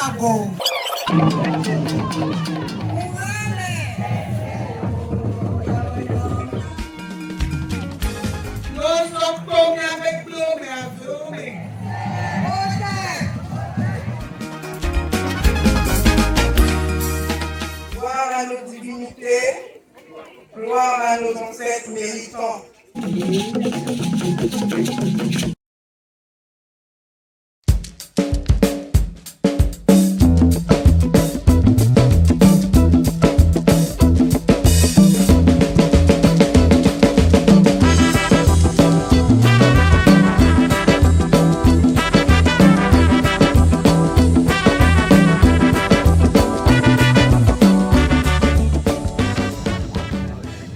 Ago. Gloire à nos divinités, gloire à nos ancêtres méritants.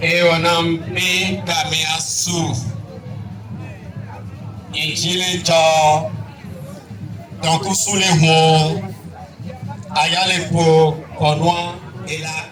Ewanampi Kamiasu Injili Jo donc sous les mots Ayalepo Konwa et la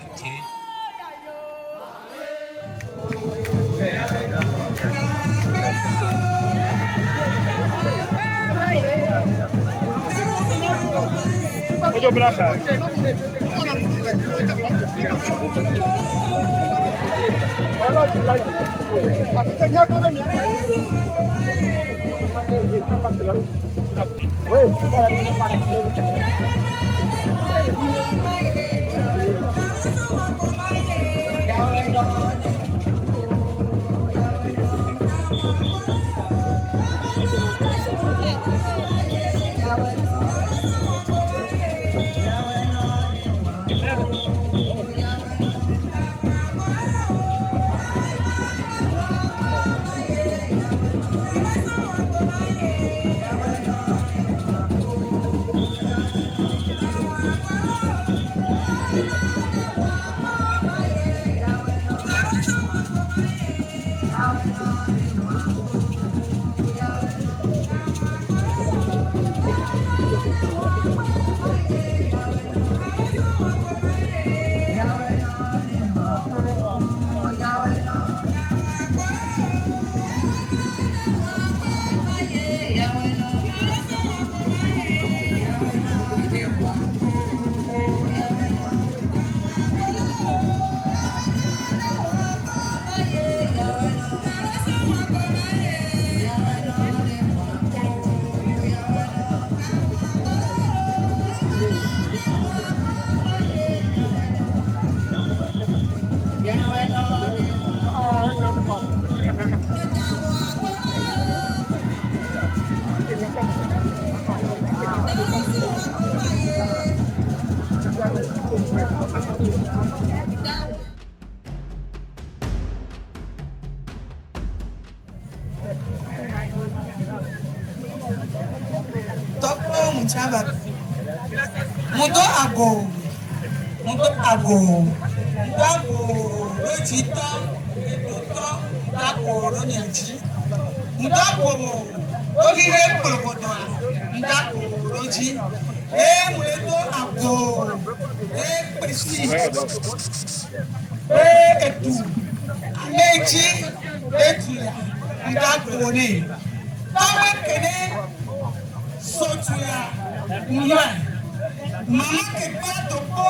Toko Muchaba. Mudo Ago. Mudo Ago. Mudo Ago. Lojito. Etoto. Ago Lonyaji. Mudo Ago. Olire Polokodo. Mudo Ago Loji. Mudo Ago. Presi. Etu. Meji. Etuya. Mudo Ago ne. Tawe kene. Sotuya, mwa, mama kepa topo,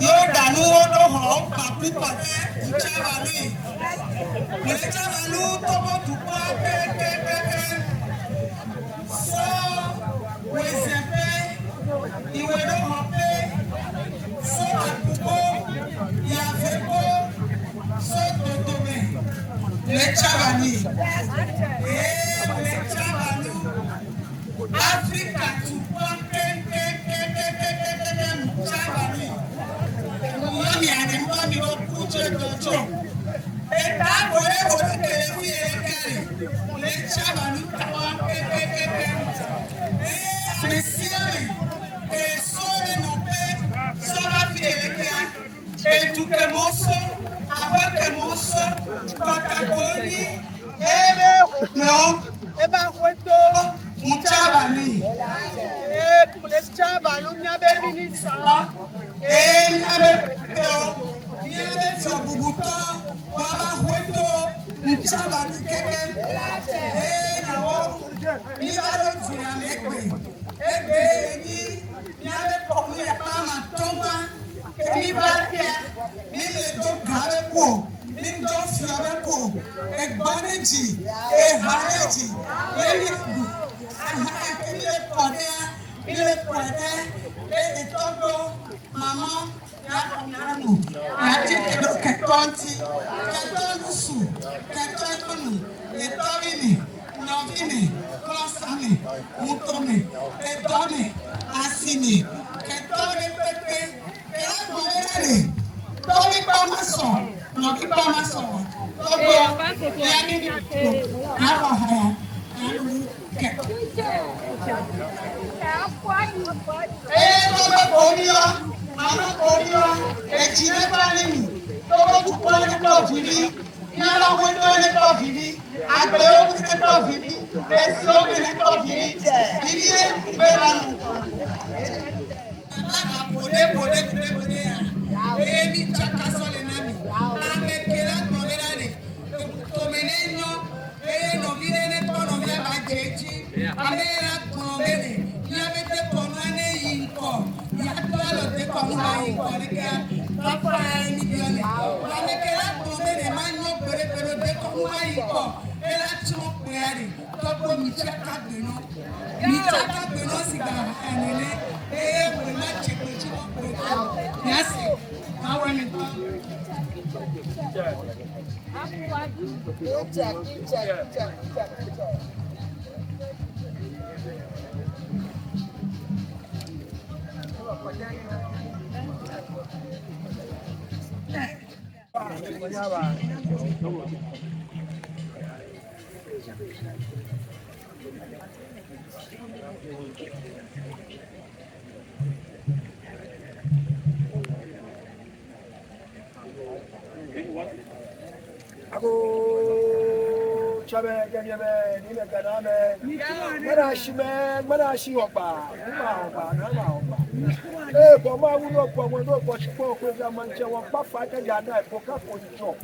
yo danu wodo ho, papi pape, uchavali, uchavalu topo tupa, pe, so, wezepe, iwedo hope, so akupo, yavepo, so totobe, lechavali, lechavali. Africa to Chavani. Money and the money of Putin to John. And that whatever the let Chavani e sole non pe sono fieca e tu che mosso a che mosso patagoni no e ba questo Muchavani. Muchavani, nyabe minisa. Nyabe peo. Nyabe sabubuto. Baba hueto. Muchavani keke. Nawo. Nyabe tuyalekwe. Ebe ni. Nyabe mi barkia, mi le do gareko, mi do fioreko, e baneji, e hareji, e le pode, e todo, mama, yakonanu, yati do ketonti, ketonu, ketonu, e tovini, novini, klosani, mutomi, e doni, asini, ketoni pepe, e la monere, tomi pamaso, noki pamaso, togo, yani abahaya, todo podio, mama podio, e chile palini, todo tu puede vivir, nada bueno en vivir, agbeo en vivir, eso en vivir, vivir verano. Pode, emi chakaso le nami, ame kera noverane, tomeneno, no viene ne tono via bajeji, amera tonomene, yamete tonane yinko, yatolo te konuma yinko, neka, papa ni bione, ame kera tonomene manyo pero te konuma yinko, ela chimo peari, topo mi chaka beno siga anene, we ma cheko chimo peari, yasi, awe ni Ako chabe ganyebe ni me kaname mana shi opa na opa bo ma wulo po won do po sipo ko ja man che won pa fa ta ja na po ka ko jo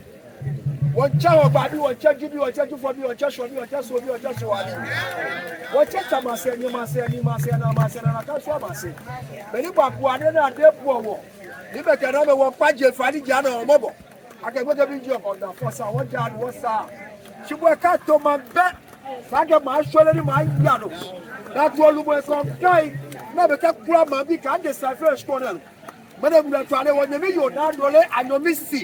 won cha opa bi won che gibi won che tufo bi won che so bi won che so bi won che so wali won che tamase ni na ka so amase be ni pa ku ade na de po wo ni be kaname won pa je fa ni ja na omobo akẹgbẹ́jẹ́ bí jí ọkọ̀ ọ̀dà fọ́sà wọ́n jẹ́ àdúgbò sáà ṣùgbọ́n ẹ̀ka tó máa bẹ́ fàájẹ́ máa ṣọ́lé ní máa yànù láti olùmọ̀ ẹ̀sán káì náà bẹ̀kẹ́ kúrò máa bí káà ń dẹ̀ sàfẹ́ ẹ̀ṣkọ́nẹ̀l mẹ́nẹ̀gbùnẹ̀ tó àlẹ́ wọn ní yóò náà lọlé àyọ̀mísì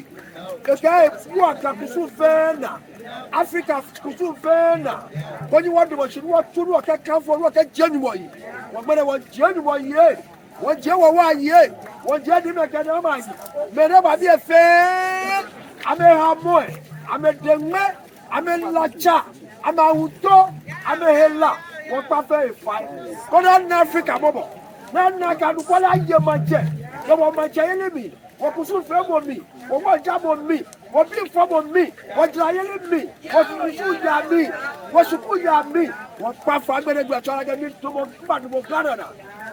kẹ̀kẹ́ ẹ̀kú àgbà kùsù fẹ́ẹ̀nà áfíríkà kùsù fẹ́ẹ̀nà kọ́ni wọ́n dùnmọ̀ sí wọ́n tún ọ̀kẹ́ káfọ́ ọ̀kẹ́ jẹ́numọ̀ yìí wọ́n gbẹ́dẹ̀ wọ́n jẹ́numọ̀ yìí wọ́n jẹ́ wọ́n wá yìí wọ́n jẹ́ ní mẹ́kẹ́ni ọmọ yìí mẹ́rẹ́ bàbí ẹ̀ fẹ́ẹ́ amẹ́ hamọ́ ẹ̀ amẹ́ dẹ̀ngẹ́ amẹ́ lacha amẹ́ awùtọ́ amẹ́ hela wọ́n pàfẹ́ ìfà yìí kọ́nà ní áfíríkà bọ̀bọ̀ náà ní akadùkọ́lá yẹ máa jẹ lọ́wọ́ máa jẹ yẹlẹ́ mi wọ́n kùsù fẹ́ mọ̀ mi wọ́n mọ̀ já mọ̀ mi wọ́n bí fọ́ mọ̀ mi wọ́n jẹ́ ayẹlẹ́ mi wọ́n sùkú yà mi wọ́n sùkú yà mi wọ́n pàfẹ́ agbẹ́dẹ́gbẹ́ àti ọ̀rẹ́gẹ́ mi tó mọ̀ gbàdúgbò Canada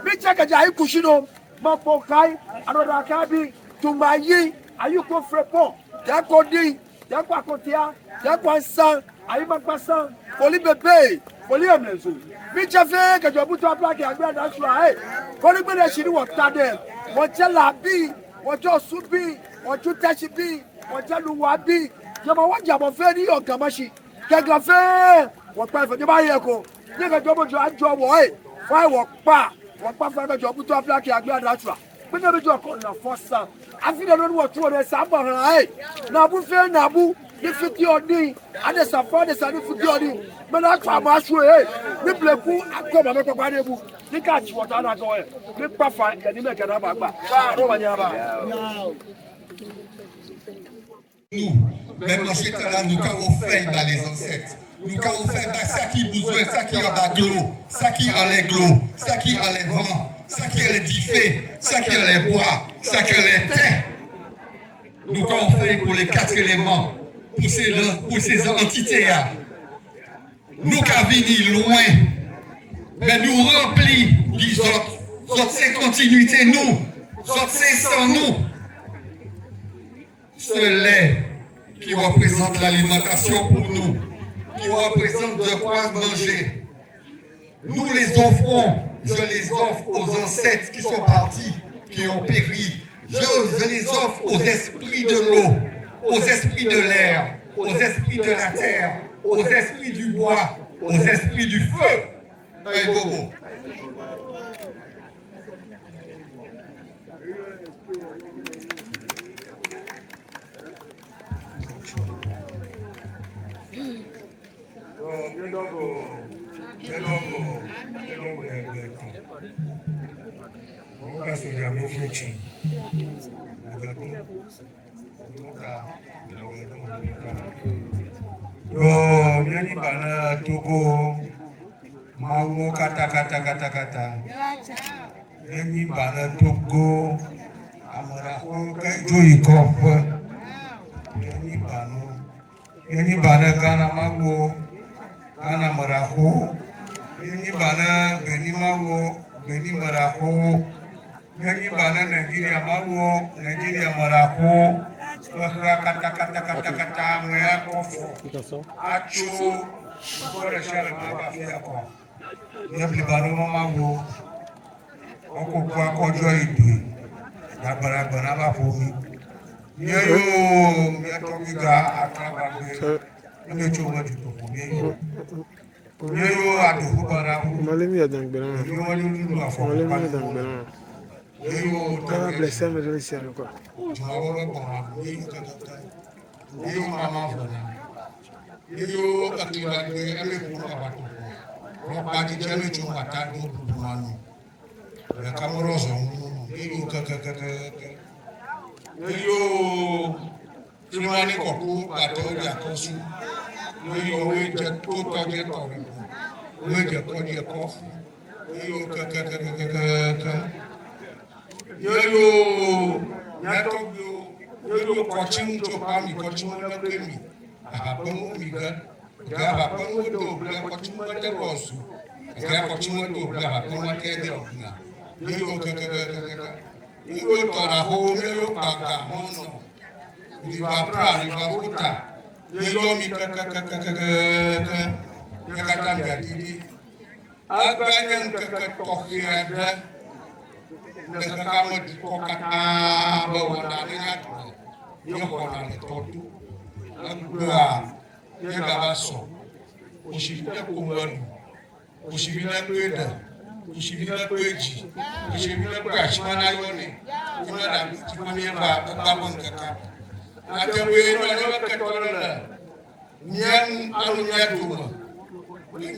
mi jẹ́ kẹjẹ ayé kùsù náà mọ̀ pọ̀ káyì àdọ̀dọ̀ àkábí tùmọ̀ ayé ayé kò fẹ́ pọ̀ dako di dako akotia dako ansan ayimakpasan foli bebe foli emezo mi chefe kejo buto aplaki agbe adasua foli gbede siri won tade won je labi won jo su bi won ju teshi bi won je luwa bi jama wa jamo fe ni ogamashi kega fe won pa fe ba ye ko ni kejo bojo ajo wo fa wo pa fe kejo buto aplaki agbe adasua gbede bejo ko na fosa afide no wo tuwo de sabo han na bu fe na bu ni fiti odi ade safo de sa ni fiti odi me na kwa ma so ni bleku akoma me kwa de bu ni ka chi wota na ko ni pa fa ni me ke na ba gba ro ba nya ba nous même dans ce temps-là nous avons fait dans les ancêtres nous avons fait ça qui besoin ça qui a glo ça qui a les glo ça qui a les vents ça qui a les diffés, ça qui a les bois, ça qui a les terres. Nous avons fait pour les 4 éléments, pour ces entités-là. Nous avons venu loin, mais nous remplis des autres, c'est continuité, nous, c'est sans nous. Ce lait qui représente l'alimentation pour nous, qui représente de quoi manger. Nous les offrons, je les offre aux ancêtres qui sont partis, qui ont péri, Je les offre aux esprits de l'eau, aux esprits de l'air, aux esprits de la terre, aux esprits du bois, aux esprits du feu. Hey, Bobo. Nyani bana Togo mawo kata nyani bana Togo amara ko kajo ikof nyani bana Ghana mawo Ghana marako nyani bana Benin mawo Benin marako nyani bana Nigeria mawo Nigeria marako kata moya kofo acho bora shara baba fia ko yabli baro mama wo oko kwa kojo idu dabara bana ba fomi yeyo me to biga akaba be me cho ma ju ko yeyo adu bara malimi ya dangbera yo wali ndu afo malimi ya dangbera yeyo ta blessé me le ciel quoi jawo ko ma yeyo mama fona yeyo akila de ale ko abatu ko pa di jeme chu mata do manu le kamoroso yeyo yeyo timani ko ku ato ya ko su yeyo we je to to je to we je ko je ko yeyo yeyo nyato yo coaching to pami coaching na kemi apamu miga ga apamu to bla coaching na te kosu ga coaching to bla apamu te de na yo yo to na ho me yo panga mono di va pra di va buta yo mi ka tanga di aganya ka to hiada na kama di ko kata bawa na yo kona le totu agba ye gabaso oshibina kumanu oshibina kweda oshibina kweji oshibina kwa shimana yone imana timani ba babon kaka atemwe no ne bakatola nyan anu nyatuma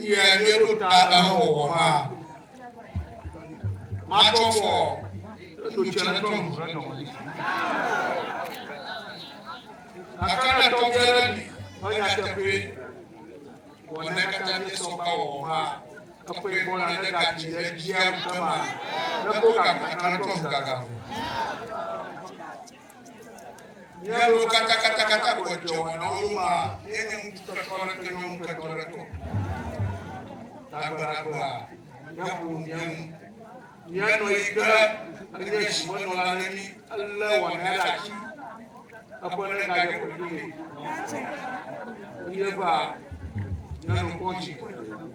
ya ne ta ba ho ma matofo to chana to akana tongera ni onya tepe wona kata ni soka wo ma kape bona ne ka ti ne dia kama na ko ka kana to gaga yalo kata ko jowa no ma yenye mtu tokora ke no mtu tokora ko tabaraba yapu nyano iga anya shimono la nani Allah wa nala shi akwai na ga kudi ne ba nyano kochi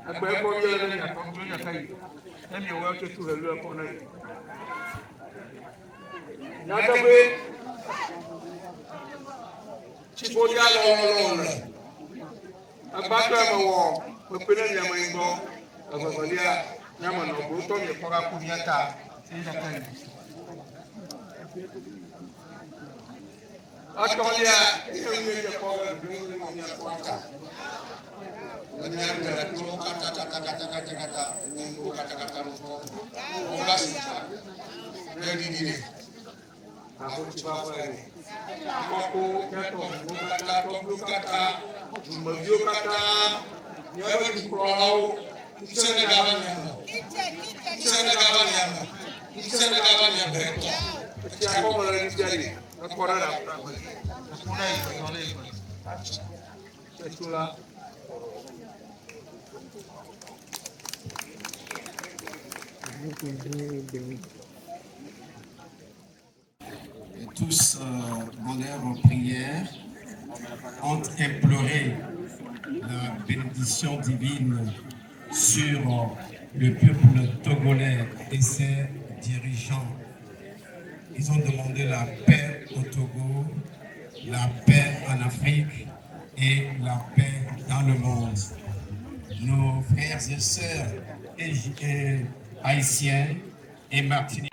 akwai ko yele ne ka ko ya kai emi wa ke tu helu ko na na tabe chibo ya lo agbato mo wo mo pe na nyama ngo agbabalia nyama no bo to me ko ga ku nyata ida kai Atolia yeye kwa dunia kwaka. Nanyanga tu kata Mungu kata Mungu. Ongasi. Ndio. Hapo chapa ni. Hapo kato kata mbio kata nyewe tukrao Senegal nyama. Chapa mara ni jari. Et tous dans leur prière ont imploré la bénédiction divine sur le peuple togolais et ses dirigeants. Ils ont demandé la paix au Togo, la paix en Afrique et la paix dans le monde. Nos frères et sœurs haïtiens et martiniquais.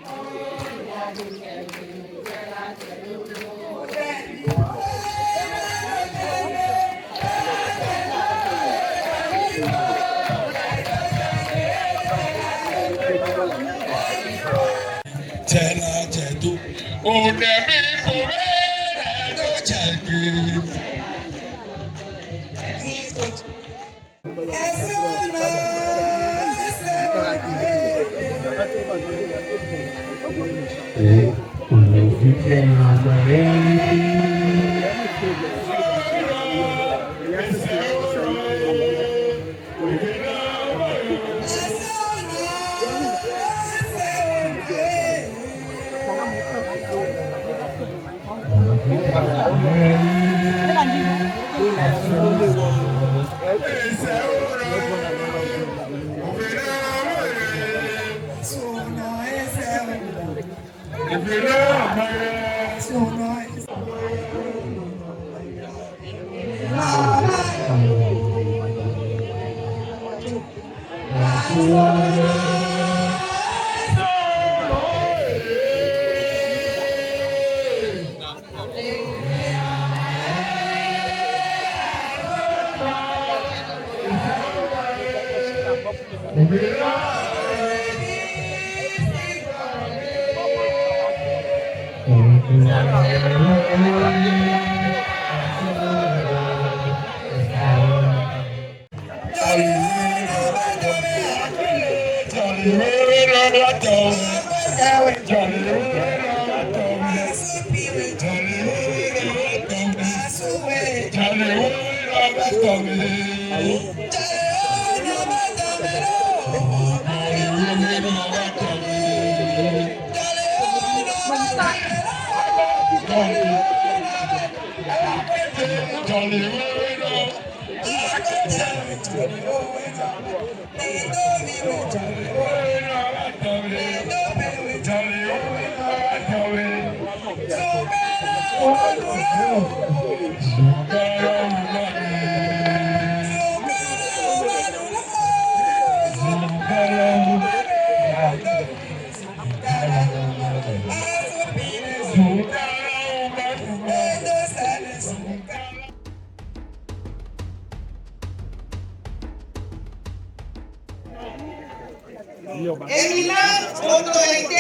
Éminentes autorités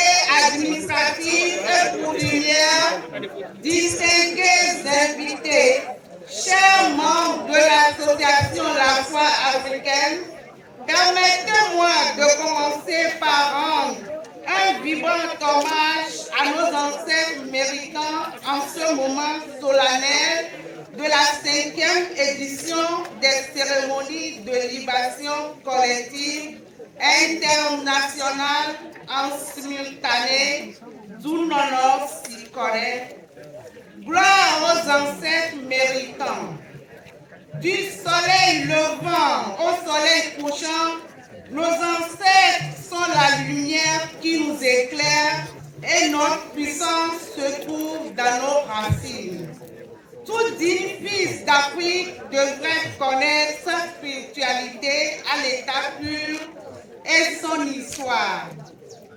administratives et coutumières, distingués invités, chers membres de l'association La Foi africaine, permettez-moi de commencer par rendre un vibrant hommage à nos ancêtres méritants en ce moment solennel de la 5e édition des cérémonies de libation collective internationale en simultané d'où l'honneur s'y connaît. Gloire aux ancêtres méritants. Du soleil levant au soleil couchant, nos ancêtres sont la lumière qui nous éclaire et notre puissance se trouve dans nos racines. Tout digne fils d'Afrique devrait connaître sa spiritualité à l'état pur et son histoire.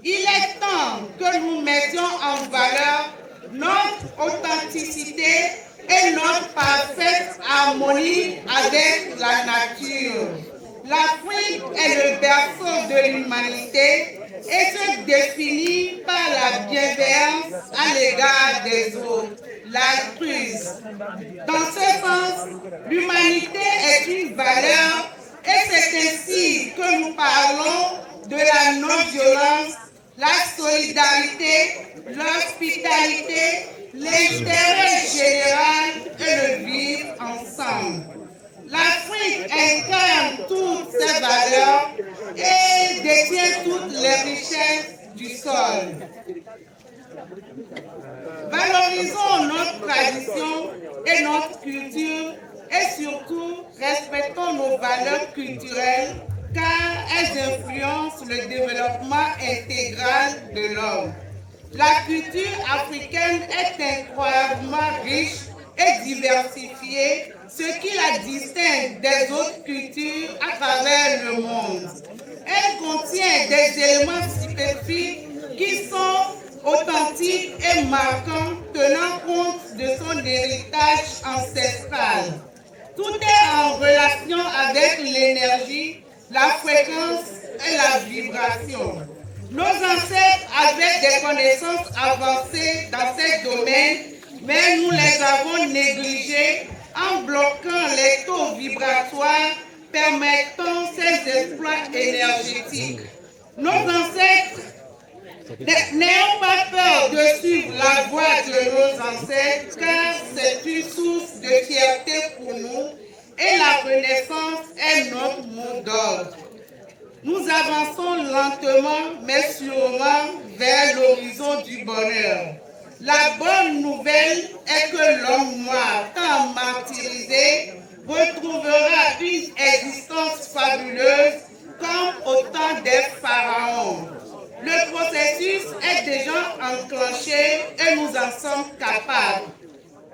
Il est temps que nous mettions en valeur notre authenticité et notre parfaite harmonie avec la nature. L'Afrique est le berceau de l'humanité et se définit par la bienveillance à l'égard des autres, l'altruisme. Dans ce sens, l'humanité est une valeur et c'est ainsi que nous parlons de la non-violence, la solidarité, l'hospitalité, l'intérêt général et le vivre ensemble. L'Afrique incarne toutes ces valeurs et détient toutes les richesses du sol. Valorisons notre tradition et notre culture et surtout respectons nos valeurs culturelles car elles influencent le développement intégral de l'homme. La culture africaine est incroyablement riche et diversifiée, ce qui la distingue des autres cultures à travers le monde. Elle contient des éléments spécifiques qui sont authentiques et marquants, tenant compte de son héritage ancestral. Tout est en relation avec l'énergie, la fréquence et la vibration. Nos ancêtres avaient des connaissances avancées dans ces domaines, mais nous les avons négligées en bloquant les taux vibratoires permettant ces exploits énergétiques. Nos ancêtres, n'ayons pas peur de suivre la voie de nos ancêtres, car c'est une source de fierté pour nous et la renaissance est notre mot d'ordre. Nous avançons lentement mais sûrement vers l'horizon du bonheur. La bonne nouvelle est que l'homme noir, tant martyrisé, retrouvera une existence fabuleuse comme au temps des pharaons. Le processus est déjà enclenché et nous en sommes capables.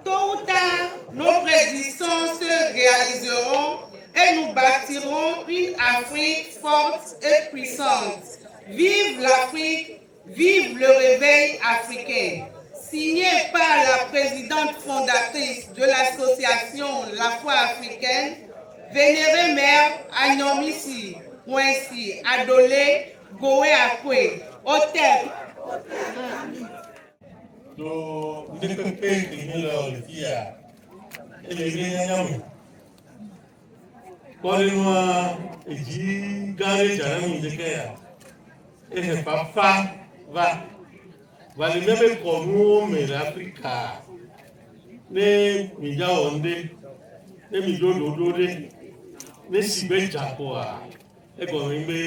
Tôt ou tard, nos prédictions se réaliseront et nous bâtirons une Afrique forte et puissante. Vive l'Afrique, vive le réveil africain. Signé par la présidente fondatrice de l'association La Foi africaine, Vénérée Mère Agnomisi, Mwensi Adolé, Goé Akwe, Hôtel. Kɔlima edzi gã ɖe dza ɖe ŋu dzeke ya ehe fafa va vali mía be kɔnuwo me le Afrika ne mi dza wɔ ŋɖe ne mi ɖo ɖoɖo ɖe ne si be dza kɔa egɔme be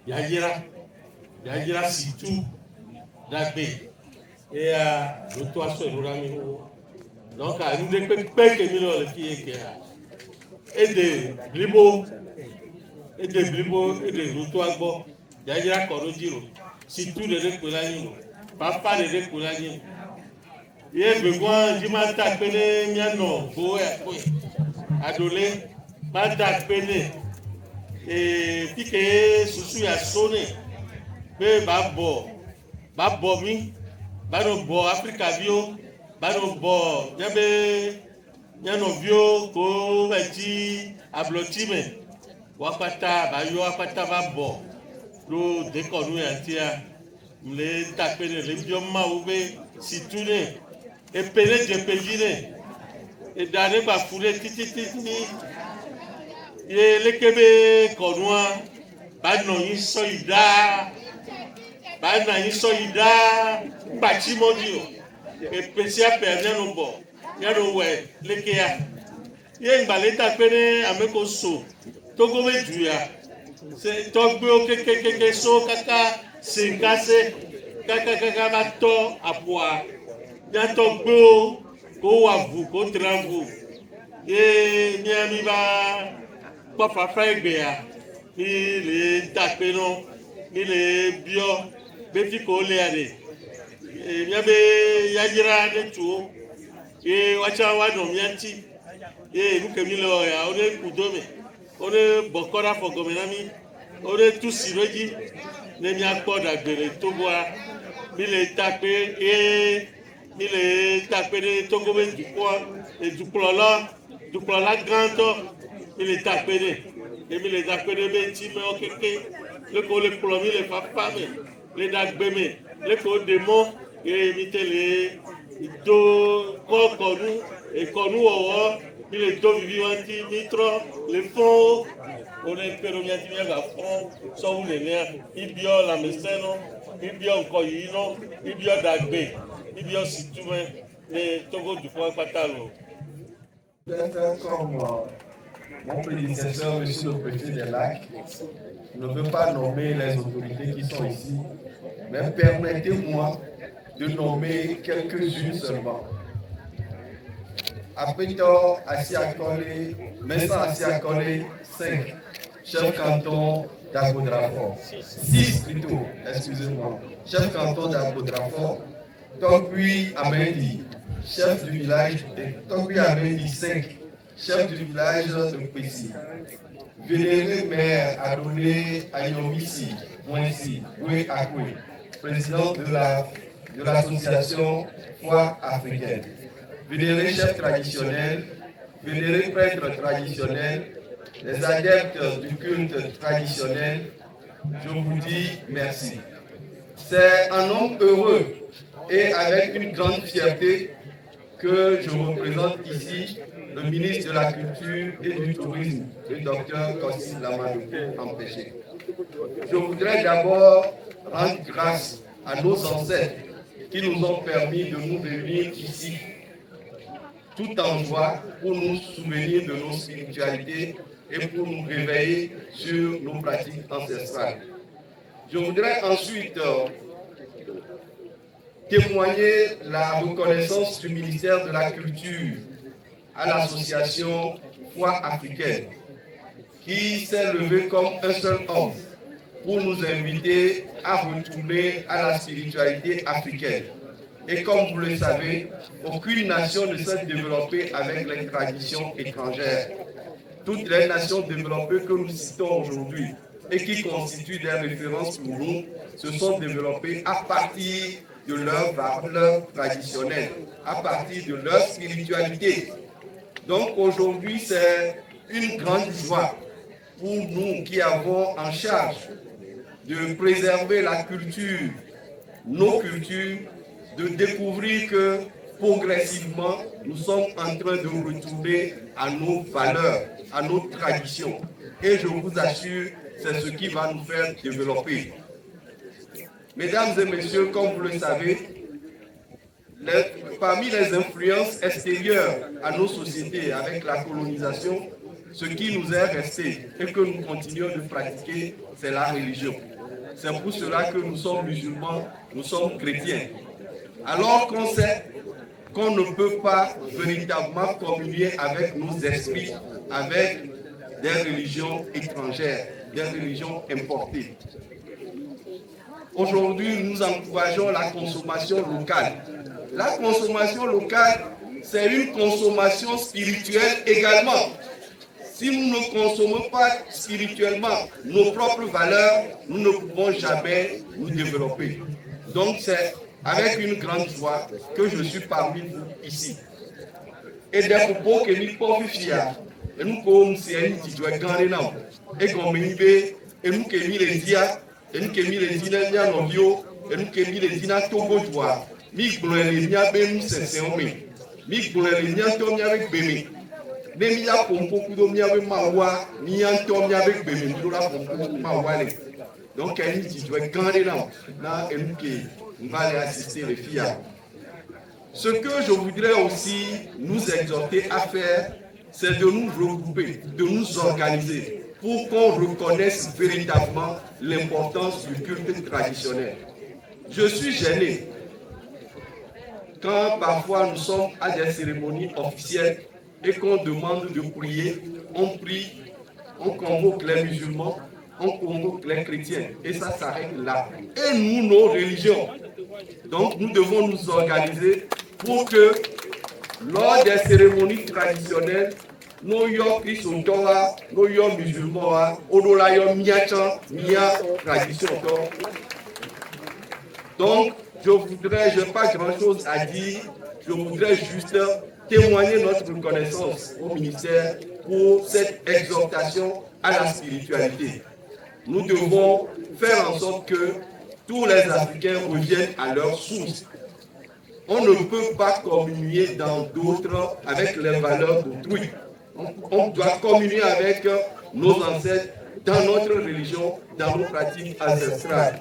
yadzra si tu dagbe eya ɖoto asɔ ɖo ɖa mi wo donc ŋɖe kpekpe ke mi le fi ye kea. Ede blibo ede ɖotoa gbɔ dzadzra kɔ ɖo dzi o si tu ɖeɖe kpe la nyi o papa ɖeɖe kpe la nyi o ye gbegɔa dzi ma ta kpe ne mianɔ go akpe adole ma ta kpe ne fike susu ya so ne be ba bɔ mi ba nɔ bɔ Afrika viwo ba nɔ bɔ nyabe mianɔviwo ko etsi ablɔtsi me wakpata ba yɔ wakpata ba bɔ ɖo dekɔnu ya tia le takpe ne le biɔ mawu be si tu ne epe ne dze pe dzi ne eda ne ba fu ne titititi ye leke be kɔnua ba nɔ anyi sɔ yi ɖaa ba nɔ anyi sɔ yi ɖaa ŋgbatsi mɔdzi o epe sia pe mianɔ bɔ. Yaro wɛ leke ya ye ŋgbale ta kpe ne ame ko so togo be du ya se tɔgbewo kekekeke so kaka senkase kaka ba tɔ aƒoa miatɔgbewo ko wɔ avu ko tra avu ye mi ba kpɔ fafa egbea mi le ta kpe nɔ mi le biɔ be fi ko lea de miabe yadzra ne tuwo. Ye wacha wano mianti ye nuke mi le ya one kudome one bokora fogome na mi one tusi roji ne mi akpɔ dagbere togoa mi le takpe ye mi le takpe ne togo be dukplɔla gãtɔ mi le takpe ne ye mi le takpe ne be ŋti me wo keke leke le kplɔ mi le fafa me le dagbe me leke wo de mɔ ye mi te le do kɔ kɔnu wɔwɔ mi le do vivi wanti mi trɔ le fɔn o ne pe ɖo miati miaga fɔn sɔwu nenea mi biɔ lãmesẽ nɔ mi biɔ ŋkɔyiyi nɔ mi biɔ dagbe mi biɔ situme ne Togo dukɔ kpata lo. Comme mon prédécesseur, monsieur le préfet des Lacs, ne veut pas nommer les autorités qui sont ici, mais permettez-moi de nommer quelques-unes seulement. Apétor Asiakole, Messa Asiakole, 5, chef canton d'Agodrafort. 6 plutôt, excusez-moi. Chef canton d'Agodrafort, Tokwi Amendi, chef du village de Tokwi Amendi 5, chef du village de Pessi. Vénéré maire Adonné Ayomisi, Moinsi, Goué Akoué, président de l'association Foi africaine. Vénéré chef traditionnel, vénéré prêtre traditionnel, les adeptes du culte traditionnel, je vous dis merci. C'est un homme heureux et avec une grande fierté que je représente ici le ministre de la Culture et du Tourisme, le docteur Kossi Lamadouké empêché. Je voudrais d'abord rendre grâce à nos ancêtres qui nous ont permis de nous réunir ici, tout en joie, pour nous souvenir de nos spiritualités et pour nous réveiller sur nos pratiques ancestrales. Je voudrais ensuite témoigner la reconnaissance du ministère de la Culture à l'association Foi africaine, qui s'est levée comme un seul homme pour nous inviter à retourner à la spiritualité africaine. Et comme vous le savez, aucune nation ne s'est développée avec les traditions étrangères. Toutes les nations développées que nous citons aujourd'hui et qui constituent des références pour nous se sont développées à partir de leurs valeurs traditionnelles, à partir de leur spiritualité. Donc aujourd'hui, c'est une grande joie pour nous qui avons en charge de préserver la culture, nos cultures, de découvrir que progressivement, nous sommes en train de retourner à nos valeurs, à nos traditions. Et je vous assure, c'est ce qui va nous faire développer. Mesdames et messieurs, comme vous le savez, parmi les influences extérieures à nos sociétés avec la colonisation, ce qui nous est resté et que nous continuons de pratiquer, c'est la religion. C'est pour cela que nous sommes musulmans, nous sommes chrétiens. Alors qu'on sait qu'on ne peut pas véritablement communier avec nos esprits, avec des religions étrangères, des religions importées. Aujourd'hui, nous encourageons la consommation locale. La consommation locale, c'est une consommation spirituelle également. Si nous ne consommons pas spirituellement nos propres valeurs, nous ne pouvons jamais nous développer. Donc c'est avec une grande joie que je suis parmi vous ici. Et des propos que nous pouvons faire, et nous pouvons nous dire et qu'on me dit, et nous que nous les disons, et nous que nous les disons, et nous que nous les disons, Togo joie, mi glorieux les miens, nous c'est mi glorieux les miens, avec bébé. Donc, elle dit, tu dois garder là, et nous allons assister les filles. Ce que je voudrais aussi nous exhorter à faire, c'est de nous regrouper, de nous organiser, pour qu'on reconnaisse véritablement l'importance du culte traditionnel. Je suis gêné quand parfois nous sommes à des cérémonies officielles et qu'on demande de prier, on prie, on convoque les musulmans, on convoque les chrétiens, et ça s'arrête là. Et nous, nos religions. Donc nous devons nous organiser pour que lors des cérémonies traditionnelles, nos Christophe, nos musulmans, nos mia tradition. Donc je n'ai pas grand-chose à dire, je voudrais juste témoigner notre reconnaissance au ministère pour cette exhortation à la spiritualité. Nous devons faire en sorte que tous les Africains reviennent à leur source. On ne peut pas communier dans d'autres avec les valeurs d'autrui. On doit communier avec nos ancêtres dans notre religion, dans nos pratiques ancestrales.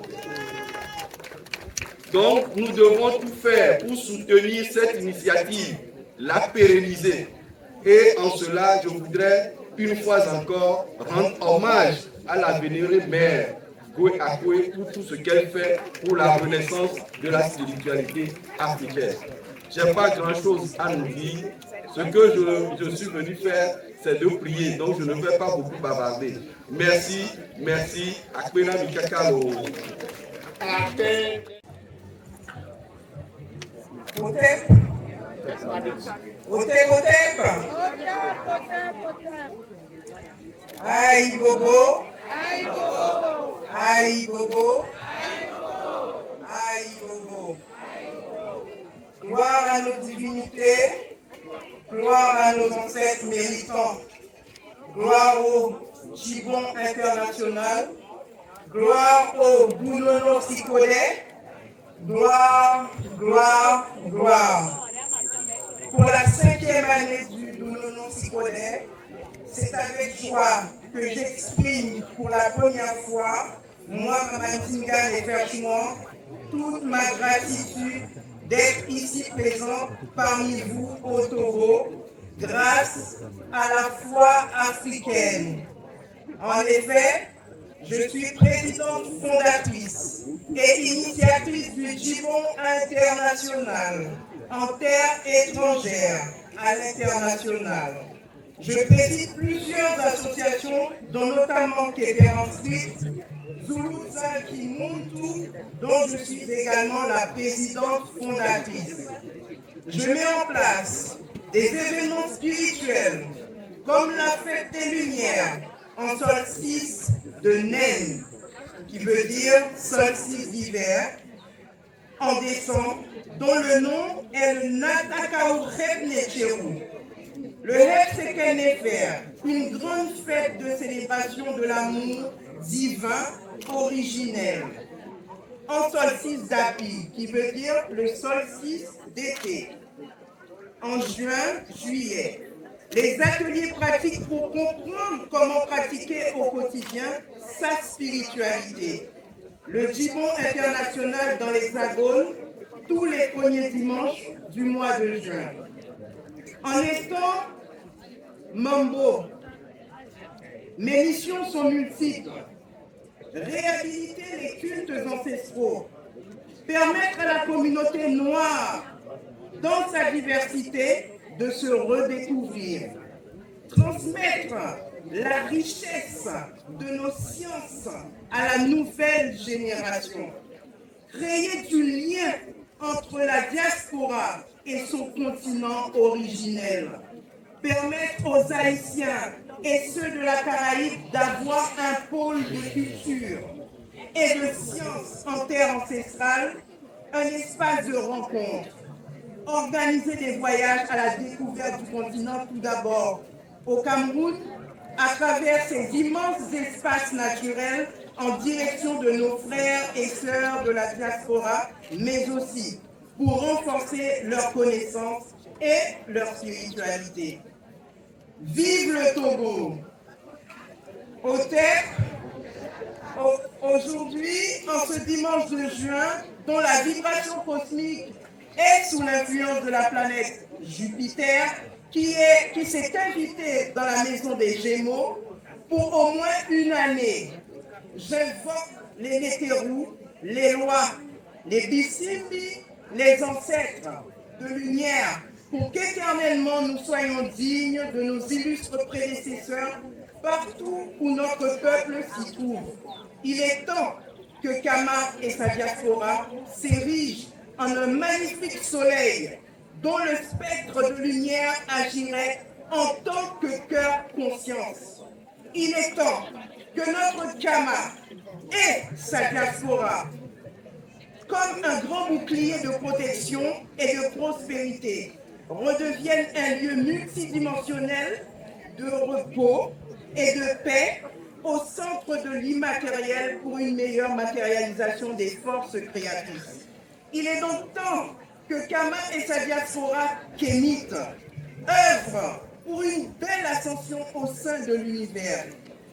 Donc nous devons tout faire pour soutenir cette initiative, la pérenniser. Et en cela, je voudrais une fois encore rendre hommage à la vénérée mère Goué Akoué pour tout ce qu'elle fait pour la renaissance de la spiritualité africaine. Je n'ai pas grand-chose à nous dire. Ce que je suis venu faire, c'est de prier. Donc je ne vais pas beaucoup bavarder. Merci, merci. Akpena Mikakalo. Otep. Aïe Bobo. Aïe Bobo. Aïe Bobo. Gloire à nos divinités, gloire à nos ancêtres méritants, gloire au Gibon international, gloire au Boulono Sikode, gloire, gloire, gloire. Pour la 5e année du Boulono Sikode, c'est avec joie que j'exprime pour la première fois, moi, Mamantinga et Ferchimon, toute ma gratitude d'être ici présent parmi vous au Togo, grâce à la foi africaine. En effet, je suis présidente fondatrice et initiatrice du Gibon international en terre étrangère à l'international. Je préside plusieurs associations, dont notamment Kéberan Street, Zuluza Kimuntu, dont je suis également la présidente fondatrice. Je mets en place des événements spirituels comme la fête des Lumières en solstice de Nen, qui veut dire solstice d'hiver, en décembre, dont le nom est le Natakao Repnecheru. Le Hepsekenefer, une grande fête de célébration de l'amour divin originel. En solstice d'Api, qui veut dire le solstice d'été. En juin, juillet, les ateliers pratiques pour comprendre comment pratiquer au quotidien sa spiritualité. Le Gibon international dans l'Hexagone, tous les premiers dimanches du mois de juin. En étant Mambo, mes missions sont multiples. Réhabiliter les cultes ancestraux, permettre à la communauté noire, dans sa diversité, de se redécouvrir, transmettre la richesse de nos sciences à la nouvelle génération, créer du lien entre la diaspora et son continent originel, permettre aux Haïtiens et ceux de la Caraïbe d'avoir un pôle de culture et de sciences en terre ancestrale, un espace de rencontre, organiser des voyages à la découverte du continent tout d'abord au Cameroun, à travers ces immenses espaces naturels en direction de nos frères et sœurs de la diaspora, mais aussi pour renforcer leur connaissance et leur spiritualité. Vive le Togo! Otep, aujourd'hui, en ce dimanche de juin, dont la vibration cosmique est sous l'influence de la planète Jupiter, qui s'est invitée dans la maison des Gémeaux pour au moins une année. J'invoque les Néterou, les lois, les Bissimbi, les ancêtres de lumière, pour qu'éternellement nous soyons dignes de nos illustres prédécesseurs partout où notre peuple s'y trouve. Il est temps que Kama et sa diaspora s'érigent en un magnifique soleil dont le spectre de lumière agirait en tant que cœur-conscience. Il est temps que notre Kama et sa diaspora, comme un grand bouclier de protection et de prospérité, redeviennent un lieu multidimensionnel de repos et de paix au centre de l'immatériel pour une meilleure matérialisation des forces créatrices. Il est donc temps que Kama et sa diaspora kémite œuvrent pour une belle ascension au sein de l'univers.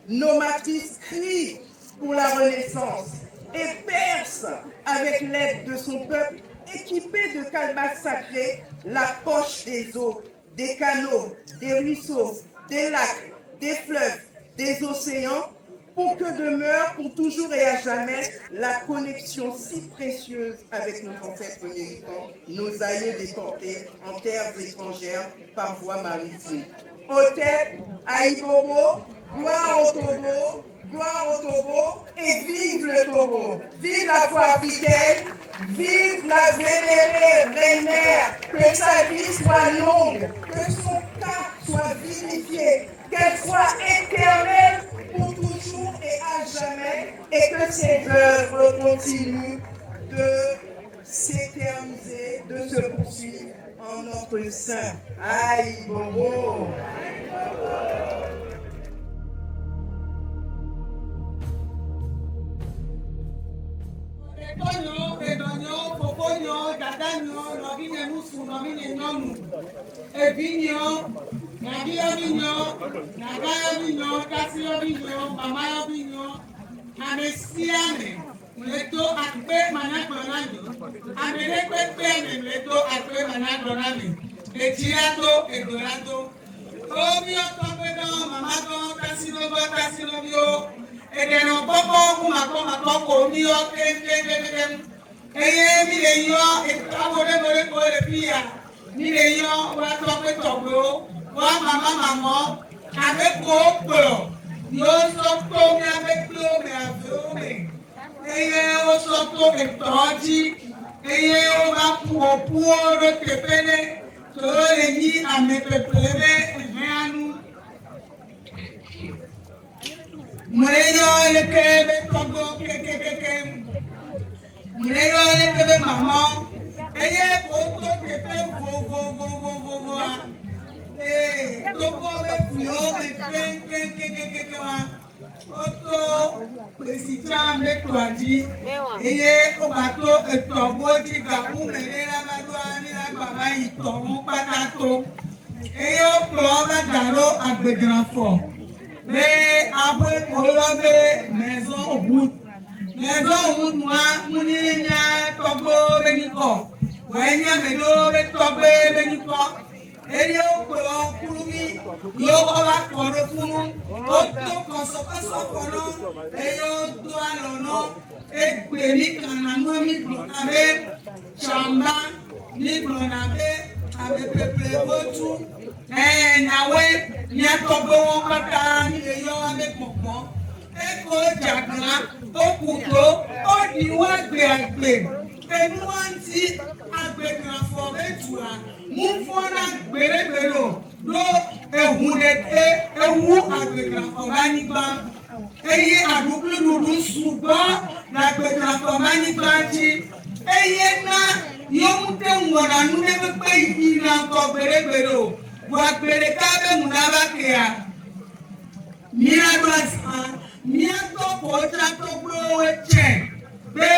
Nos matrices crient pour la renaissance et percent avec l'aide de son peuple équipé de calebasses sacrées la poche des eaux, des canaux, des ruisseaux, des lacs, des fleuves, des océans pour que demeure pour toujours et à jamais la connexion si précieuse avec nos ancêtres méritants, nos aïeux déportés en terres étrangères par voie maritime. Hôtel, Aïbobo, gloire au Togo et vive le Togo. Vive la foi africaine, vive la vénérée reine-mère, que sa vie soit longue, que son cas soit vivifié, qu'elle soit éternelle pour toujours et à jamais, et que ses œuvres continuent de s'éterniser, de se poursuivre en notre sein. Aïe Bobo. Etonyo, edonyo, poponyo, dadanyo, nobine musu, nobine nyonu. Ebinyo, nabiyobinyo, nagayobinyo, kasiyobinyo, mamayobinyo, amesiame, mleto akpe managronami, amelekpe mleto akpe managronami, ejirato, edorato. Obi otobedo, mamago, kasilobio, edeno popo kumako mi o kem eye mi le yo etawore ko le pia mi le yo wa to pe togbo wa mama abe ko pro yo so to mi abe klo me ave eye o so to e toji eye o ba pu o ro tepele to le ni ame pepele anu Mureyo lekebe togo keke Mureyo lekebe mama eye koto kepe go togo be fio keke wa oto presita me toaji eye obato etogo ti ga umerera badwa ni la baba itomo patato eye o pro ba daro agbegranfo mais après pour la maison au bout moi muninya togo beniko wanya medo be togo beniko elio ko kurumi yo ola koro funu o to koso kono eyo do alono egbe ni kana mo mi abe chamba ni blonabe abe peple botu nawe ni atogo wọn pátá nílé yọ abẹ́pọ̀pọ̀ ẹ̀kọ́ jàgbá òkùtò ó ní wọ́n gbé ẹnu wọn ti agbẹ̀gbẹ̀fọ̀ mẹ́tùá mú fọ́nà gbèrègbèrò ló ehun lẹ́tẹ́ ewu agbẹ̀gbẹ̀fọ̀ bá nígbà eye àdúgbò lùdú ṣùgbọ́n làgbẹ̀gbẹ̀fọ̀ bá nígbà jí eye náà yóò mú tẹ̀ wọ̀nà núlẹ̀ pípẹ́ ìlànà gbèrègbèrò. Wagbere kabe munaba kea mia basa mia to potra to blowe che be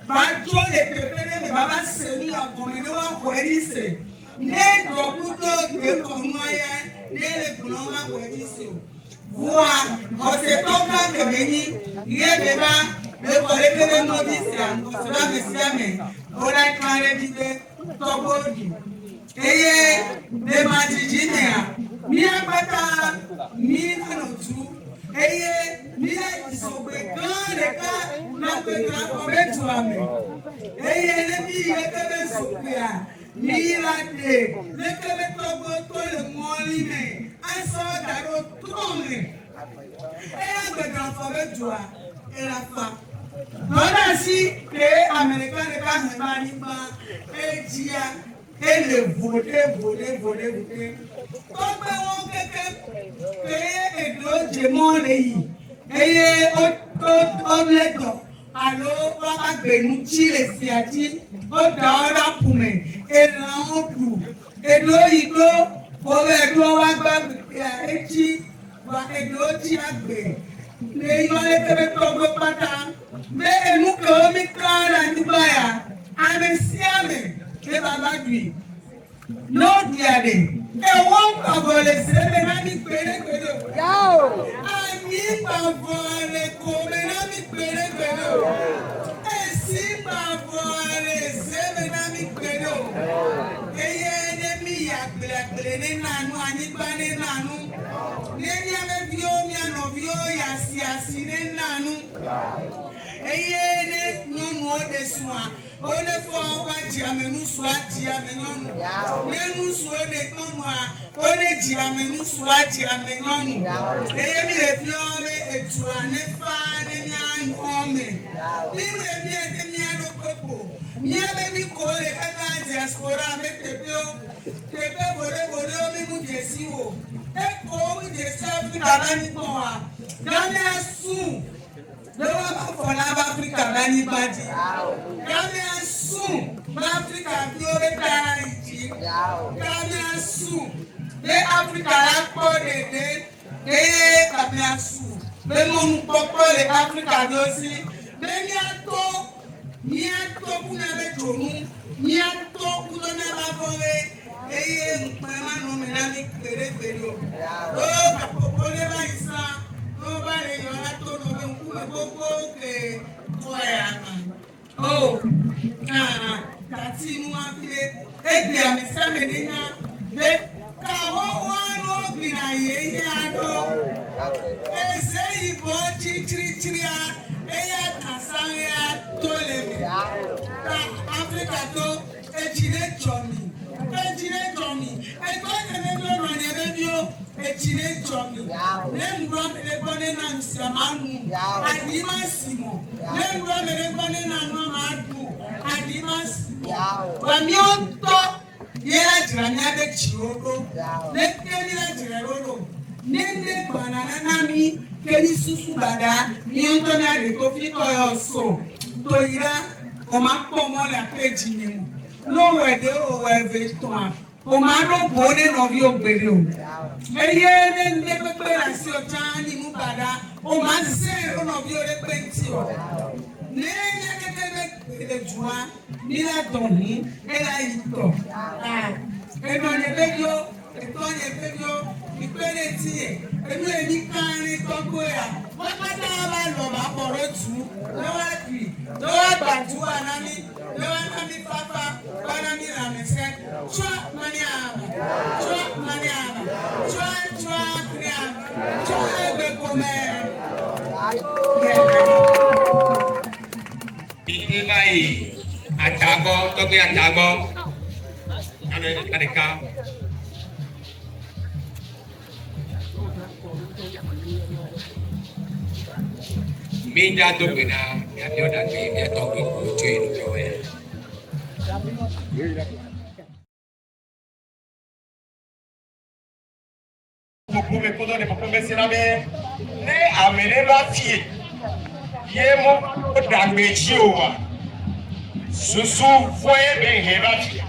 bajo le pepere le baba seni akomene wa kwerise ne dokuto de komoya ne le bloma kwerise wa ose toka kemeni ye beba le kore kebe nodisia ngosora mesiame ora kare dide tobodi eye de majijinia mi agbata mi anotu eye mi isogbe gan leka na pe na ko betu ame eye le mi ekebe sopia mi lade lekebe togo to le moli me aso daro tome eye agbata fo betu a era fa lọ́nà sí pé Amẹ́ríkà lè ká ní bá nípa ẹ̀jìyà ele vote. Tó gbé wọn kéke pé èdè òjèmọ́ rẹ̀ yìí, eye ó lẹ́tọ̀, àlọ́ wá gbẹ̀nu Chile sí àti ó dá ọ́rá kùmẹ̀, èlò àwọn kù, èdè òyìnbó, òwe èdè wá gbàgbé ẹ̀jì, wà èdè òjì àgbẹ̀. Le yọlé kébé tó gbé pátá, bẹ́ ẹnu kẹ́ omi kára nígbà yà, àmì sí àmì. Ke baba dui no diade e won pavole sebe na mi pere yao ani pavole come na mi pere e si pavole sebe na mi pere eye ne mi ya gbele ni nanu ani gba ni nanu ne ni ame bio mi ano bio ya si asi ne nanu. Eye ne nyɔnu o de sua. O ne fɔ wa dziamenu sua dziamenyɔnu. Ne nusu o de nyɔnua. O ne dziamenu sua dziamenyɔnu. Eye mi le fi ɔme etua ne fa ne mia ɔme. Mi le mi ete mia do koko. Mia be mi ko le kaka diaspora me tepeo. Tepe bore mi mu jesi wo. Eko mi jesi Afrika bani kɔn Gane asu. Lewa ba fɔna ba Afrika bani badi. Gane asu. Ba Afrika bi o be tara iji. Gane asu. Le Afrika la kɔ dede. Gane asu. Le mɔnu kpɔkpɔ le Afrika bi o si. Le miato kuna be jonu. Miato kuna na ba fɔwe. Eye nkpɛma no me na mi kere o. O kakoko le ba isa. O ba le yɔ la to no be nkume gbogbo ke tɔya ma. O kati nu afile. Ebi amisa me ni na. Be kawo wa no gbina ye ado. Ese ibo chiri a. Eya kasanya tole me. Africa to echile chomi. Echile chomi. Eko ene no rani ebio echile chomi. Lembro me bone na msamanu. Adima simo. Lembro me bone na madu. Adima simo. Wamioto yera jiranya be chioro. Lekeni la jirero. Nende banana nami keni susu bada ni ontona de kofi koyo so toira o ma po mo la peji ni mo no we de o we ve to a o ma ro bo de no bi o gbere o eye ne nde pepe la si o tani mu bada o ma se o no bi o re penti o ne ye ke de jua ni la doni e la ito e no ne be yo e to ne be yo ìpele tiẹ̀ èmi èmi kárin tọ́kọ ẹ̀ wọ́n pátá bá lọ bá bọ̀rọ̀ tù lọ́wọ́ àgbì lọ́wọ́ àgbàdúrà nání lọ́wọ́ nání pápá wọ́n nání làmẹ́sẹ̀ tíwá mani àmà tíwá mani àmà tíwá kiri àmà tíwá ẹgbẹ́ kọ́mẹ́. Ìdí báyìí àjàgbọ́ tọ́gbé àjàgbọ́ àdìka. Minja tu kena dia dah dia tahu cuci tu ya. Pour me poser pour me sinabe ne amene ba fie ye mo damage owa susu foye be he ba fie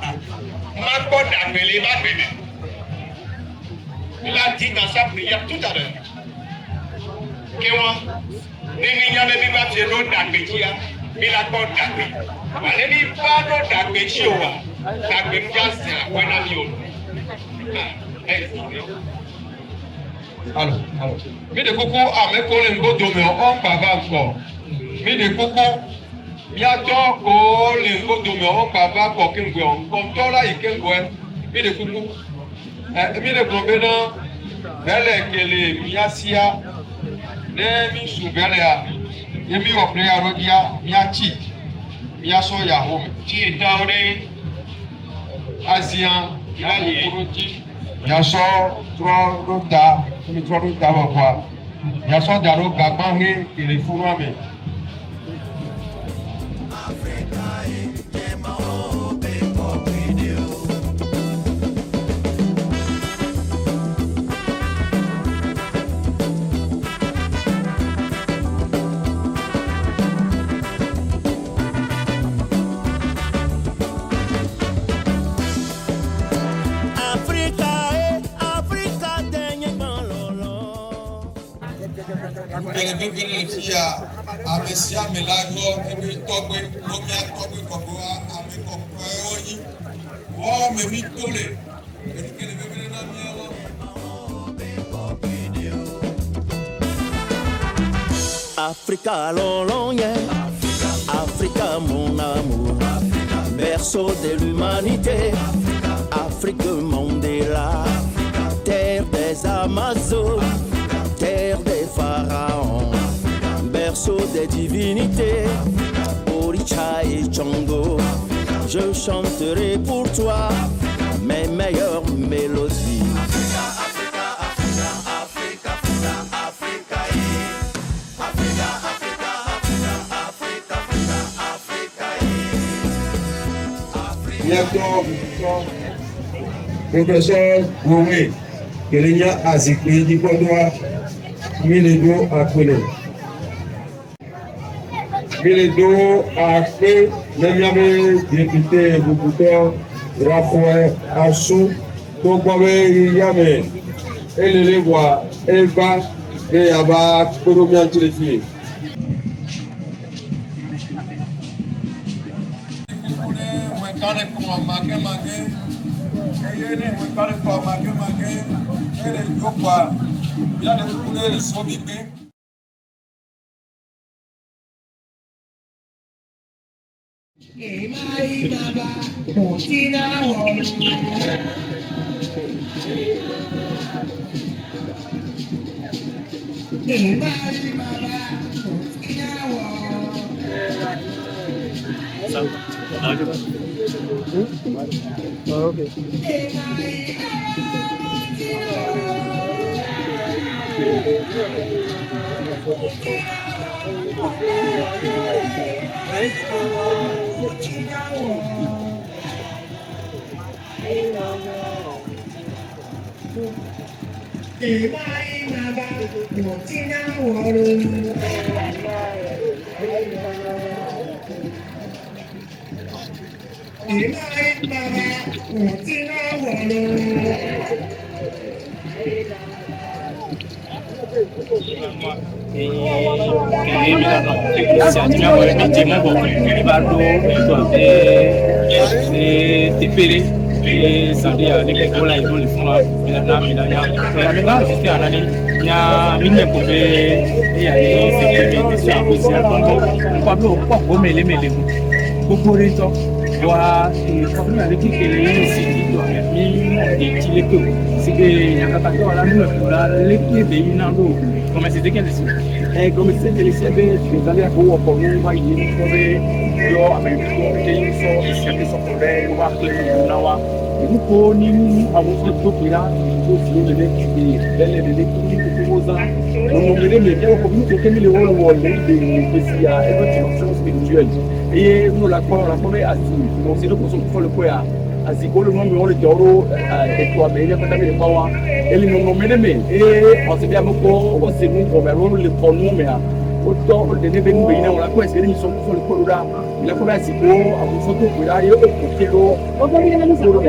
ma ko damele ba bebe il a dit dans sa prière tout à l'heure que moi nini nyame bi ba tie no damage ya bi la ko damage wale bi ba no damage owa damage just when am you Alors, mi de koko ame kole ngodo me on baba ko. Mi de koko mi ato ko le ngodo me on baba ko kingwe on kontola ikengwe. Mi de koko mi de probena bele kele mi asia ne mi subele ya. Ye mi o prayer rodia mi achi. Mi aso ya home. Ti daure Asian ya ni kuroti. Ya so tro rota mi tro rota wa kwa ya so daro gagba he ile furu ame a Messia Milagro e mi togwe no mi togwe kogoa a mi kokwe oyi o me mi tole e ke le bebe na mi awo Africa long yeah Africa mon amour berceau de l'humanité Afrique Mandela terre des Amazones terre des pharaons berceau des divinités, Oricha et Django. Je chanterai pour toi mes meilleures mélodies. Bientôt, professeur Gourmet, Kélénia Azikli, du Condois, Miledo Akole. Miledo Akole, le député Boucouton, Raphaël Assou, Tokwawe Yame, et le Lewa, Eva, et Yaba, Kolomian Téléfié. Et nous la première assise, on s'est dit qu'on se fait le poids. Aziko le nom le toro et toi mais il y a pas de power et le nom et on s'est bien beaucoup on s'est mis comme le pronom mais autant de devenu bien on la quoi c'est une sont sur le corridor il a commencé Aziko à vous photo pour là et au kilo on va bien nous sur le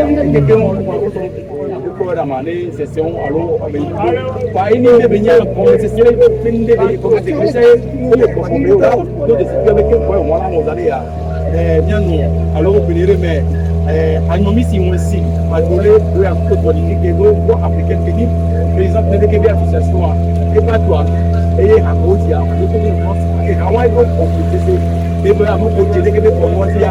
on la mané session allo pas une de venir comme c'est une de comme c'est que c'est le pronom là donc c'est avec quoi on va nous aller à bien nous alors vous venir mais Agnomisi aussi, malgré le acte politique et le africain qui par exemple, les DKB associations, et pas toi, et à Modia, et Hawaii, on peut dire, et bien à mon côté, les DKB pour Modia,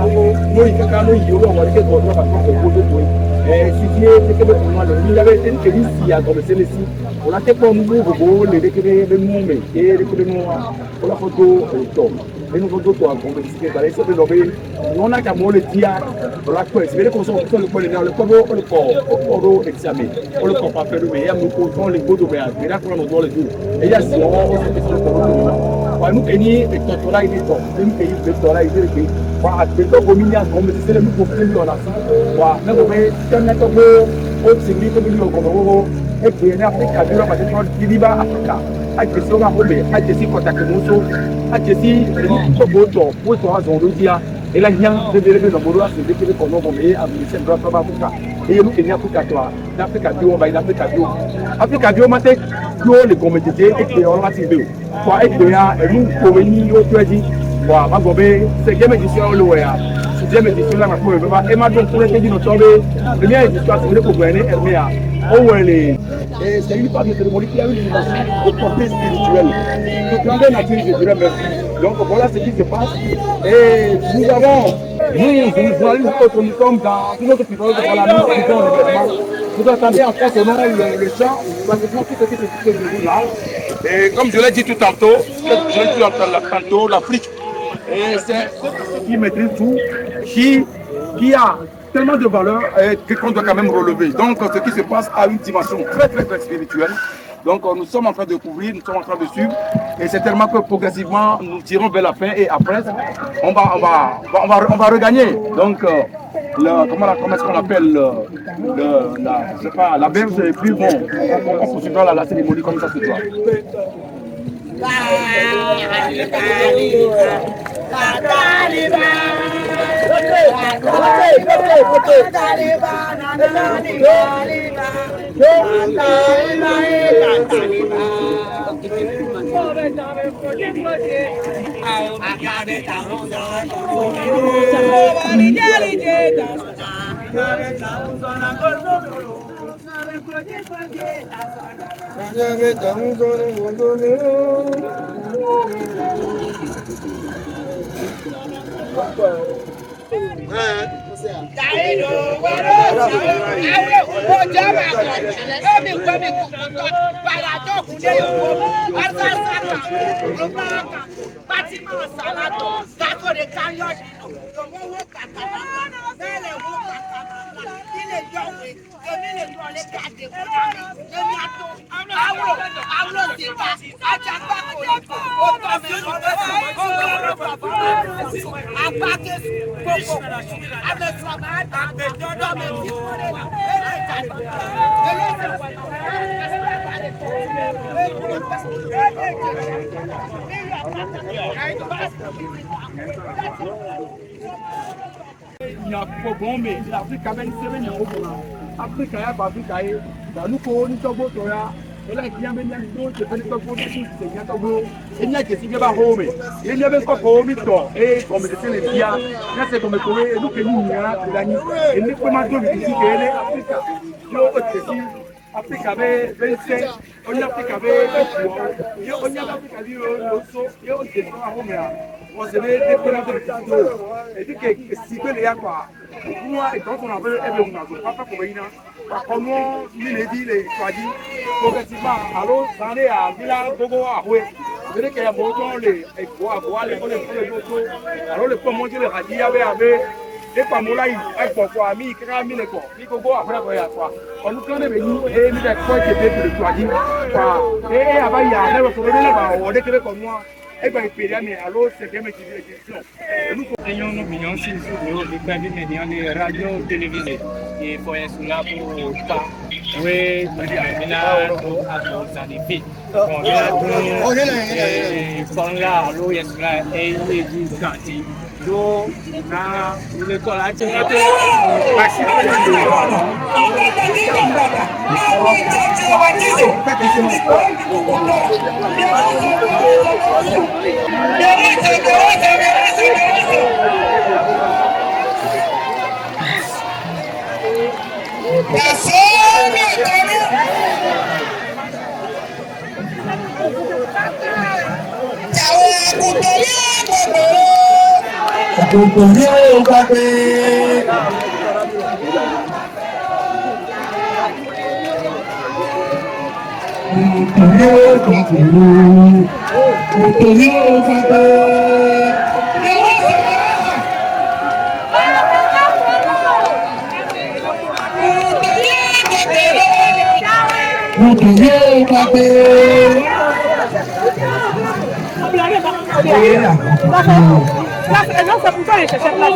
nous, il y a quand même eu un moyen de voir parce qu'on peut jouer. Et si tu es DKB pour moi, il y avait une crise ici à commencer ici. On a fait comme nous, les DKB de nous, et les DKB de nous, on a photo au top. Et nous avons d'autres compétitions, on a qu'à moi le dire, on l'a quoi, c'est qu'on s'en fout le point le corps examen, on le corps pas fait le meilleur, nous comptons les beaux domaines, mais là qu'on nous doit le dire. Et il y a si on se fait sur le corps. Nous pays et doctorat il est bon, nous pays doctorat il est bon. Voilà, c'est donc au milieu comme c'est le nous construire on a ça. Voilà, mais on met un autre mot, autre c'est lui comme lui comme et puis en Afrique à dire parce que il va Africa. A Jesse on a robé, a Jesse contact Mosso, a Jesse le boto, pour toi on le dit et là il y a des élèves dans le c'est des qu'on a mais à ministère de Africa. Et nous Kenya Africa toi, l'Africa bio va l'Africa bio. Africa bio maté bio les comités et puis on va s'aider. Quoi et bien nous communis au dit wa magobé c'est game édition le wea. C'est game édition là pour et ma donc pour les dit notre première édition c'est le gouverner Hermea. Et c'est une part de cérémonie qui a une dimension de portée spirituelle. Donc, grandeur nature, je dirais merci. Donc, voilà ce qui se passe. Et nous avons, nous sommes dans tout notre période de la nous attendons en fait le chant, tout ce qui se déroule là. Et comme je l'ai dit tout tantôt, l'Afrique, c'est qui maîtrise tout, qui a tellement de valeur qu'on doit quand même relever. Donc ce qui se passe a une dimension très spirituelle. Donc nous sommes en train de découvrir, nous sommes en train de suivre, et c'est tellement que progressivement nous tirons vers la fin et après on va regagner. Donc comment est-ce qu'on appelle la berge, et puis bon, on poursuivra la cérémonie comme ça ce soir. Il y a bon mais l'Afrique a une semaine en Afrique a pas vu cahier dans nous pour nous tobo toya et là qui a bien d'autres c'est pas pour nous c'est bien tobo il n'y a que si bien pas home il n'y a même pas home to et comme c'est les dia là c'est comme pour nous que nous n'y a gagné et nous comment donc ici que les Afrique yo aussi Afrique avait 25 on Afrique avait yo on Afrique avait l'osso yo c'est pas home là on se met des plans de vidéo et dit que si que les quoi moi et quand on avait on a pas pour ina comment il les dit les choisi progressivement alors ça est à Villa Bogo à Houé vous voyez qu'il y a beaucoup les voir les autos alors le comment dire les radis avait et pas moi là il faut ami quand mi les quoi il faut voir après quoi quoi on nous connaît venir et nous des quoi qui était le choisi et avant il y a le problème là on est que comme moi et bien mais alors c'est bien mes questions nous ayons nos millions sur les cabines de radio télévisée et pour être là pour pas oui maintenant à ça des filles on est là l'eau est là et il dit quand l'eau na le collage Non, c'est pour ça que je cherche la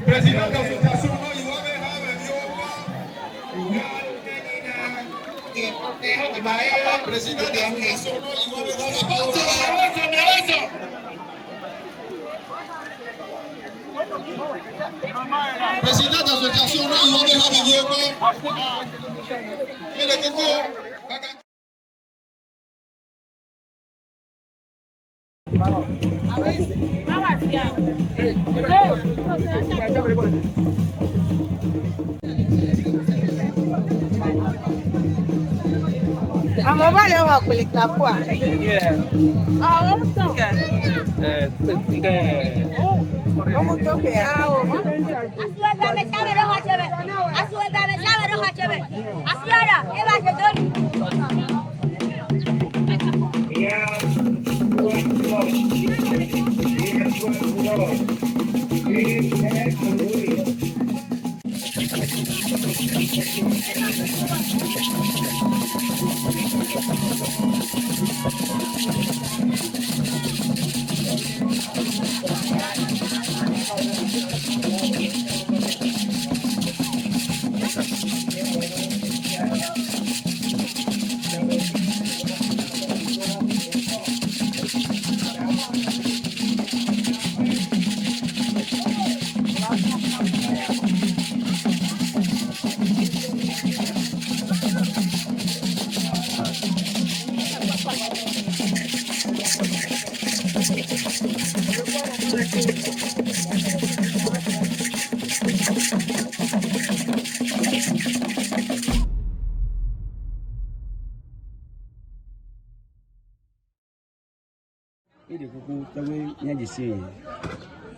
Président d'association, président d'association, Vamos vale wa kulika kwa. Vamos toke hao. Asuada me chave roha chave. Asuada me chave roha chave. Asuada eba je doni.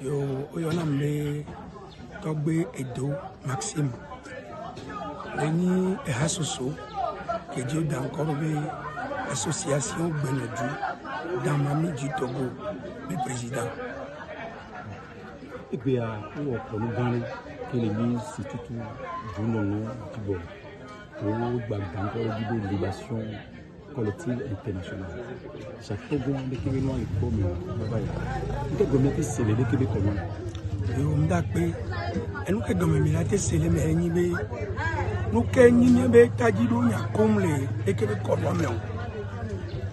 Yo, oyonamle Togbe Edo Maxime. Leni Ehasoso, que Dieu d'encore association Benodou, dans Mami du Togo, le président. Et puis, pour nous gagner, que l'église, c'est tout du nom du bon. Pour encore une libération collective internationale. Chaque Togo, les Québécois, les pommes, les gommettes, c'est les Québécois. Yo, m'dakbe, et nous que gommettes, c'est les meilleurs. Nous Kenyans, nous Tadjidou, nous comme les Québécois.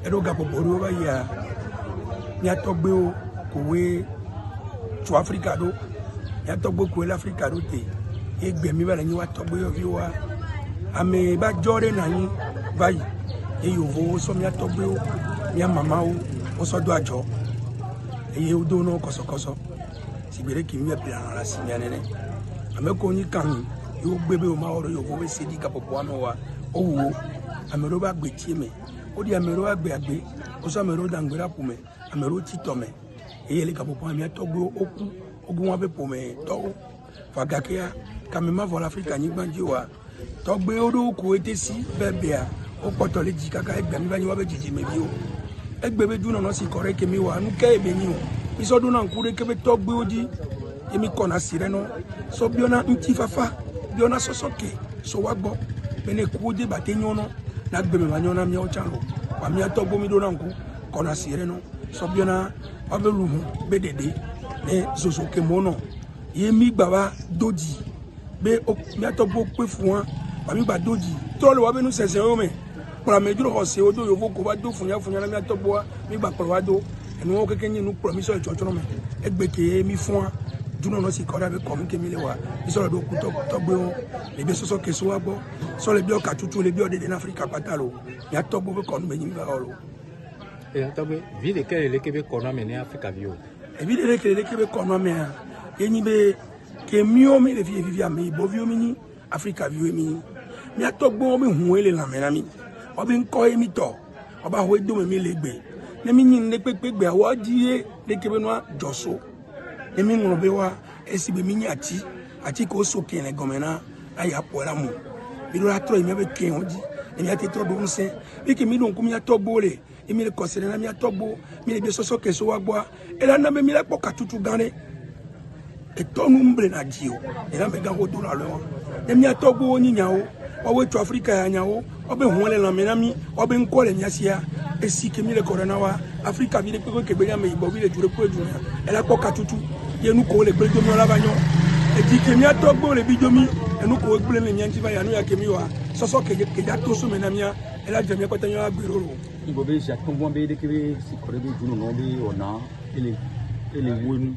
Et nous avons ya Togbe Kowe to Africa do ya Togbe Kowe l'Africa do te e gbemi ba ni wa Togbe yo vi wa ame ba jore na yin bayi e yo vo so mi Togbe o mi mama o so do ajo e ye o do no kosokoso sibere ki mi e plan la si mi anene ame ko ni kan yo gbebe o ma oro yo vo we sedi ka popo ano wa o wo ame ro ba gbeti me o di ame ro agbe agbe o so ame ro dangbera pume amero titome eyele kapopo ami Togbe oku ogun wa be pome to fagakea kamema vola Africa ni gbanji wa Togbe odo ko etesi bebea o poto le ji kaka egbe mi ba ni wa be jiji mebi o egbe be duna no si kore kemi wa nu ke ebe ni o iso duna nkure kebe Togbe oji emi kona sire no so biona ntifafa biona sosoke so wagbo bene ku oje batenyono na gbe me manyona mi o chango wa mi Togbe mi dona nku kona sire no Sobiona Abelumu BDD ne Zozoke Mono Yemi Baba Doji Be Miatobo Pefuan Bami Ba Doji Tolo Wabenu Seseme pour la médure Rosé Odo Yovo Kovado Funya Funya Miatoboa Mi Ba Provado et nous aucun nous promission de Chochome Ekbeke Mi Foin duno no si kora be comme ke mile wa iso do ku to gbe on le be so ke so wa gbo so le bi o ka tutu le bi o de na Africa patalo ya to gbo be kon be nyimba olo e to gbe vi de ke le ke be kono me ni Africa bio e vi de ke le ke be kono me e nyi be ke mio mi le vi vivia me bo vi o mi ni Africa bio mi mi to gbo mi hu ele la me na mi o bi nko e mi to o ba ho do me mi le gbe ne mi nyi ne pepe gbe awo die de ke be no joso emi ngoro be wa esi be mi ati ko so ken le gomena aya pola mu mi do atro mi be ken oji emi ati tro do nse bi ke mi don ku mi atogbo le emi le kosere na mi atogbo mi le be so ke so wa gbo e la na be mi le po katutu gane e tonu mbre na dio e na be ga ho do na lo emi atogbo ni nya o we to Africa ya nya o be hu le na me na mi o be nko le nya sia esi ke mi le corona wa Africa bi le pe ko ke be nya me ibo bi le dure ko dure e la po katutu yenu ko le gbe jomi ola banyo e di kemi atogbo le bi jomi enu ko gbe le nyanti ba yanu ya kemi wa soso ke ja to so menamia e la jemi ko tanyo agbero ro ibo be ja tongo be de ke si kore be juno no be ona ele wonu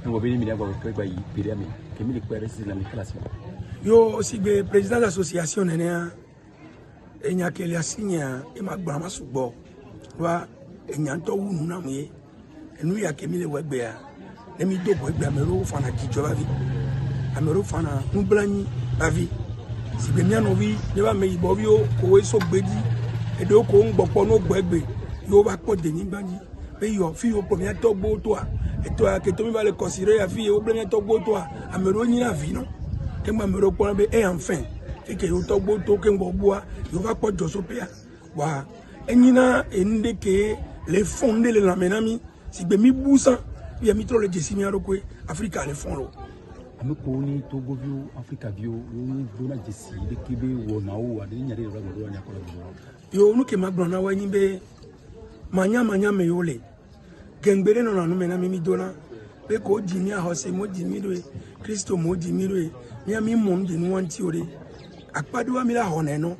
ngo be mi agba ko gba yi pere ami kemi le pere si la mi classe yo si be président de l'association nene e nya ke le asinya e ma gba ma sugbo wa e nya to wunu na mu ye enu ya kemi le wegbe ya emi do boy gbe amero fana kijo ba vi amero fana nublanyi ba vi si gbe mi anovi ne ba me ibo vi o ko we so gbedi e do ko ngbopo no gbegbe yo ba po de ni banji pe yo fi o po mi atogbo to a e to a ke to mi ba le considérer ya fi o ble mi atogbo to a amero ni na vi no ke ma amero po be e enfin fi ke yo togbo to ke ngbobo a yo ba po jo so pe a wa enyina ende ke le fondé le lamenami si gbe mi busan il y a mis trop le Jessie Miarokwe, Africa les fonds là. Ami ko ni Togo bio, Africa bio, ni dona Jessie, de Kebe Wonao, ade nyare ra go nya ko la. Yo nu ke magbona wa nyi be manya me yole. Gengbere no na no me na mi dona. Be ko jini a hose mo jini do Kristo mo jini do mi ami mo nje nu wanti ore. Akpadu wa mi la hone no.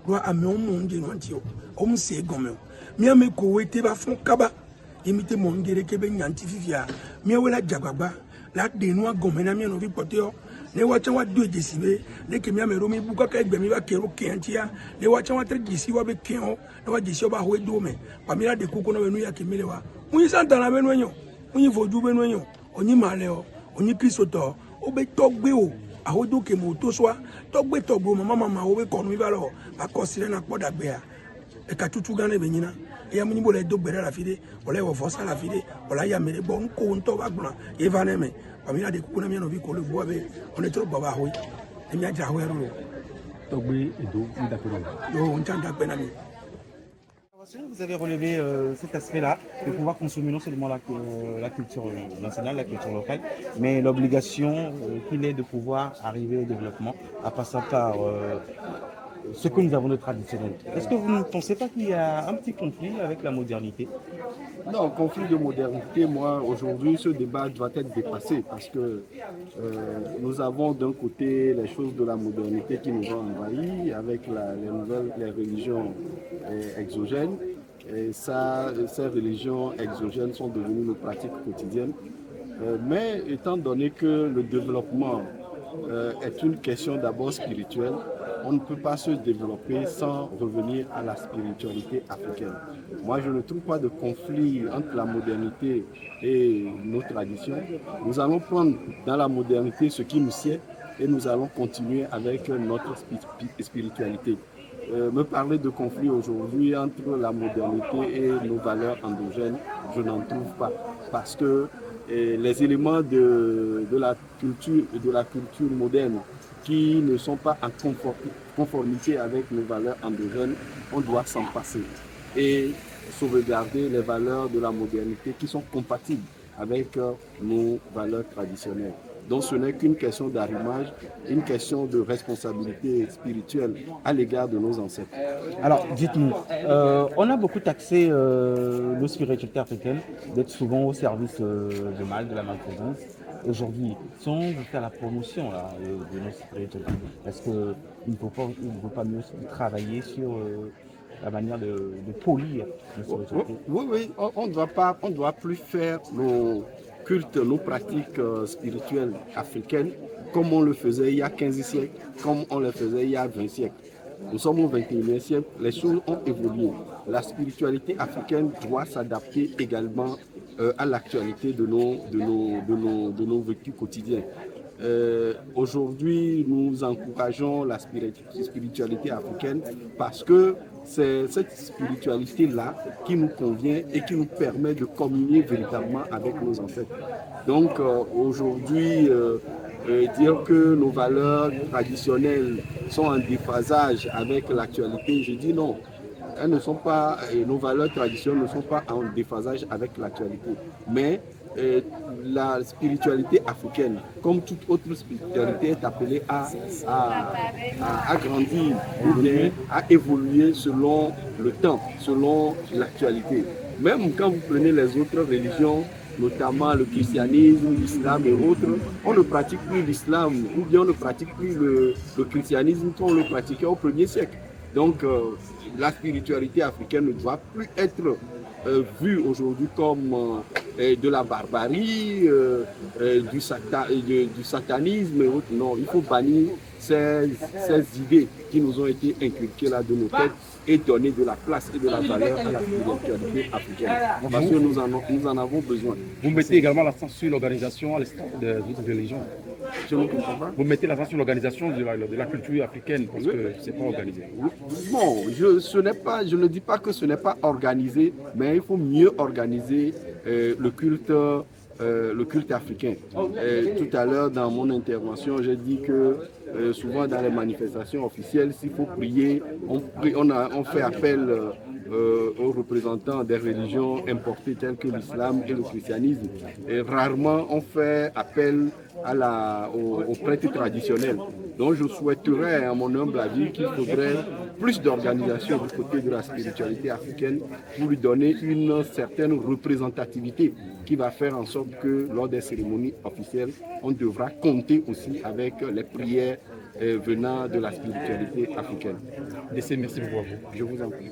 Do ami o mo nje nu wanti o. O mu se gomme. Mi ami ko wete ba fon kaba. Imite mon gere kebe nyanti fifia mi wela jagbagba la de no agomena mi no vi poteo ne wa chan wa do Jesibe de ke mi amero mi buka ka egbe mi ba kero kentia ne wa chan wa tre Jesi wa be ken o ne wa Jesi ba ho do me pa mi la de koko no benu ya ke mi le wa unyi santa na benu enyo unyi foju benu enyo onyi male o onyi Kristo to o be togbe o ahodo ke mo to so togbe togbo mama o be konu mi ba lo ba ko sire na poda gbe a e ka tutu gane be nyina ya muni bole do gbere la fide wala wo fosa la fide wala ya mere bon ko nto ba gbona e va ne me pamila de kukuna mi no vi ko le bo be on est trop baba hoy e mi aja hoy ro to gbe edo mi da ko yo on tanda pe na mi. Vous avez relevé cet aspect-là de pouvoir consommer non seulement la culture nationale, la culture locale, mais l'obligation qu'il est de pouvoir arriver au développement en passant par ce que nous avons de traditionnel. Est-ce que vous ne pensez pas qu'il y a un petit conflit avec la modernité? Non, conflit de modernité, moi, aujourd'hui, ce débat doit être dépassé parce que nous avons d'un côté les choses de la modernité qui nous ont envahis avec les religions exogènes. Et ces religions exogènes sont devenues nos pratiques quotidiennes. Mais étant donné que le développement est une question d'abord spirituelle, on ne peut pas se développer sans revenir à la spiritualité africaine. Moi, je ne trouve pas de conflit entre la modernité et nos traditions. Nous allons prendre dans la modernité ce qui nous sied et nous allons continuer avec notre spiritualité. Me parler de conflit aujourd'hui entre la modernité et nos valeurs endogènes, je n'en trouve pas. Parce que les éléments de la culture moderne qui ne sont pas en conformité avec nos valeurs endogènes, on doit s'en passer et sauvegarder les valeurs de la modernité qui sont compatibles avec nos valeurs traditionnelles. Donc ce n'est qu'une question d'arrimage, une question de responsabilité spirituelle à l'égard de nos ancêtres. Alors dites-nous, on a beaucoup taxé nos spiritualités africaines d'être souvent au service du mal, de la malfaisance. Aujourd'hui, si on veut faire la promotion là, de nos spiritualités, est-ce qu'il ne faut pas mieux travailler sur la manière de polir nos spiritualités? Oui, on ne doit plus faire culte, nos pratiques spirituelles africaines comme on le faisait il y a 15 siècles, comme on le faisait il y a 20 siècles. Nous sommes au 21e siècle, les choses ont évolué. La spiritualité africaine doit s'adapter également à l'actualité de nos vécus quotidiens. Aujourd'hui, nous encourageons la spiritualité africaine parce que c'est cette spiritualité-là qui nous convient et qui nous permet de communier véritablement avec nos ancêtres. Donc aujourd'hui, dire que nos valeurs traditionnelles sont en déphasage avec l'actualité, je dis non. Elles ne sont pas, nos valeurs traditionnelles ne sont pas en déphasage avec l'actualité. Mais la spiritualité africaine, comme toute autre spiritualité, est appelée à grandir, ou bien à évoluer selon le temps, selon l'actualité. Même quand vous prenez les autres religions, notamment le christianisme, l'islam et autres, on ne pratique plus l'islam, ou bien on ne pratique plus le christianisme comme on le pratiquait au 1er siècle. Donc la spiritualité africaine ne doit plus être vue aujourd'hui comme de la barbarie, du satanisme et autres. Non, il faut bannir ces idées qui nous ont été inculquées là de nos têtes et donner de la place et de la valeur à la spiritualité africaine. Parce que nous en avons besoin. Vous mettez également l'accent sur l'organisation à l'instar de d'autres religions. Je ne comprends pas. Vous mettez l'accent sur l'organisation de la culture africaine parce que ce n'est pas organisé. Bon, je ne dis pas que ce n'est pas organisé, mais il faut mieux organiser le culte africain. Tout à l'heure, dans mon intervention, j'ai dit que souvent dans les manifestations officielles, s'il faut prier, on fait appel aux représentants des religions importées telles que l'islam et le christianisme. Et rarement on fait appel aux prêtres traditionnels. Donc je souhaiterais, à mon humble avis, qu'il faudrait plus d'organisation du côté de la spiritualité africaine pour lui donner une certaine représentativité qui va faire en sorte que lors des cérémonies officielles, on devra compter aussi avec les prières venant de la spiritualité africaine. Merci beaucoup à vous. Je vous en prie.